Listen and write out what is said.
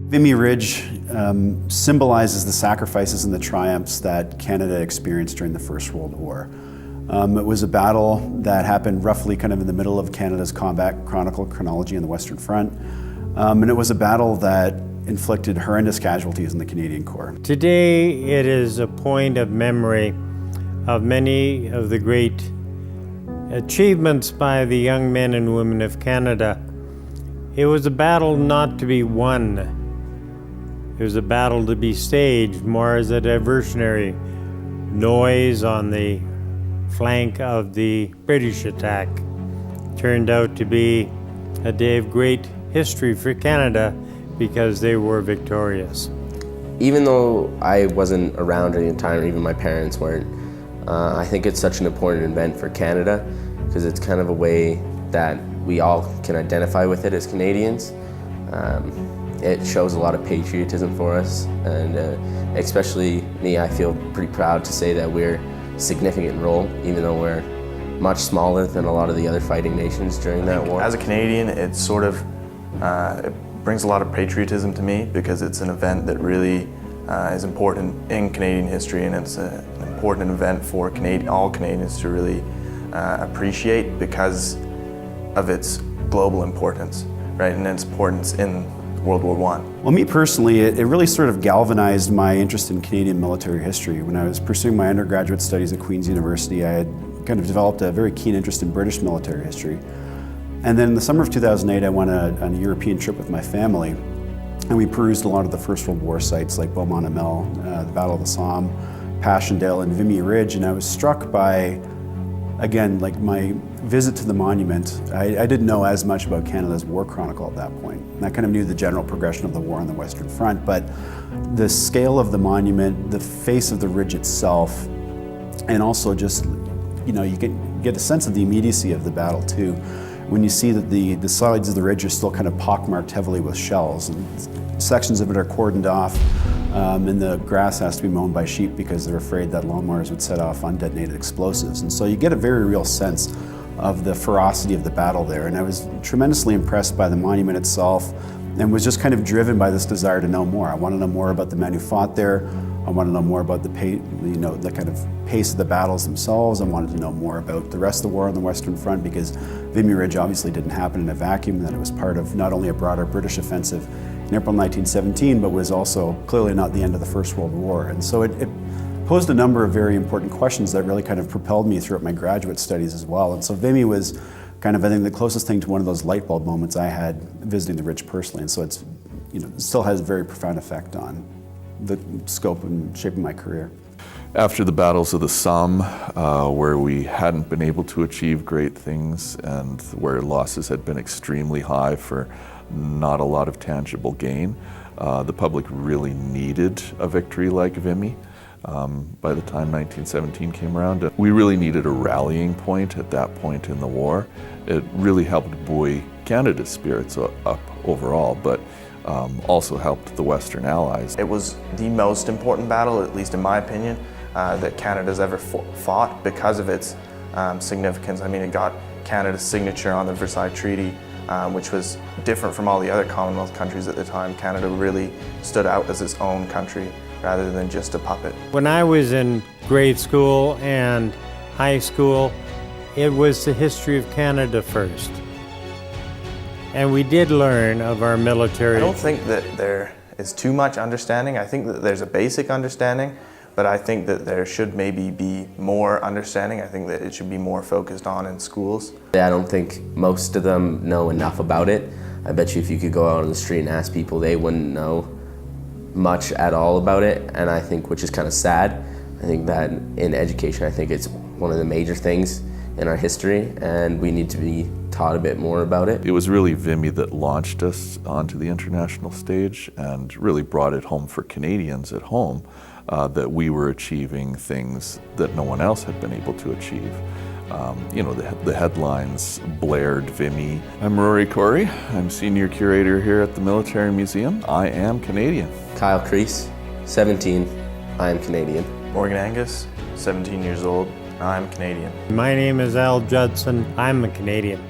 Vimy Ridge symbolizes the sacrifices and the triumphs that Canada experienced during the First World War. It was a battle that happened roughly kind of in the middle of Canada's combat chronology on the Western Front. And it was a battle that inflicted horrendous casualties in the Canadian Corps. Today it is a point of memory of many of the great achievements by the young men and women of Canada. It was a battle not to be won. It was a battle to be staged more as a diversionary noise on the flank of the British attack. Turned out to be a day of great history for Canada because they were victorious. Even though I wasn't around during the time, or even my parents weren't, I think it's such an important event for Canada because it's kind of a way that we all can identify with it as Canadians. It shows a lot of patriotism for us, and especially me, I feel pretty proud to say that we're a significant role, even though we're much smaller than a lot of the other fighting nations during that war. As a Canadian, it sort of it brings a lot of patriotism to me because it's an event that really is important in Canadian history, and it's an important event for all Canadians to really appreciate because of its global importance, right, and its importance in World War I. Well, me personally, it really sort of galvanized my interest in Canadian military history. When I was pursuing my undergraduate studies at Queen's University, I had kind of developed a very keen interest in British military history. And then in the summer of 2008, I went on a European trip with my family, and we perused a lot of the First World War sites like Beaumont-Hamel, the Battle of the Somme, Passchendaele, and Vimy Ridge, and I was struck by, again, like my visit to the monument. I didn't know as much about Canada's war chronicle at that point. And I kind of knew the general progression of the war on the Western Front, but the scale of the monument, the face of the ridge itself, and also just, you know, you get a sense of the immediacy of the battle too. When you see that the sides of the ridge are still kind of pockmarked heavily with shells, and sections of it are cordoned off, and the grass has to be mown by sheep because they're afraid that lawnmowers would set off undetonated explosives. And so you get a very real sense of the ferocity of the battle there. And I was tremendously impressed by the monument itself and was just kind of driven by this desire to know more. I want to know more about the men who fought there. I want to know more about the kind of pace of the battles themselves. I wanted to know more about the rest of the war on the Western Front because Vimy Ridge obviously didn't happen in a vacuum, that it was part of not only a broader British offensive in April 1917, but was also clearly not the end of the First World War. And so it posed a number of very important questions that really kind of propelled me throughout my graduate studies as well. And so Vimy was kind of, I think, the closest thing to one of those light bulb moments I had visiting the Ridge personally. And so it's, you know, it still has a very profound effect on the scope and shape of my career. After the battles of the Somme, where we hadn't been able to achieve great things and where losses had been extremely high for not a lot of tangible gain, the public really needed a victory like Vimy. By the time 1917 came around, we really needed a rallying point at that point in the war. It really helped buoy Canada's spirits up overall, but also helped the Western Allies. It was the most important battle, at least in my opinion, that Canada's ever fought because of its significance. I mean, it got Canada's signature on the Versailles Treaty, which was different from all the other Commonwealth countries at the time. Canada really stood out as its own country rather than just a puppet. When I was in grade school and high school, it was the history of Canada first. And we did learn of our military. I don't think that there is too much understanding. I think that there's a basic understanding, but I think that there should maybe be more understanding. I think that it should be more focused on in schools. I don't think most of them know enough about it. I bet you if you could go out on the street and ask people, they wouldn't know much at all about it, and I think, which is kind of sad. I think that in education, I think it's one of the major things in our history, and we need to be taught a bit more about it. It was really Vimy that launched us onto the international stage and really brought it home for Canadians at home, that we were achieving things that no one else had been able to achieve. You know, the headlines blared Vimy. I'm Rory Corey. I'm Senior Curator here at the Military Museum. I am Canadian. Kyle Crease, 17, I am Canadian. Morgan Angus, 17 years old, I'm Canadian. My name is Al Judson. I'm a Canadian.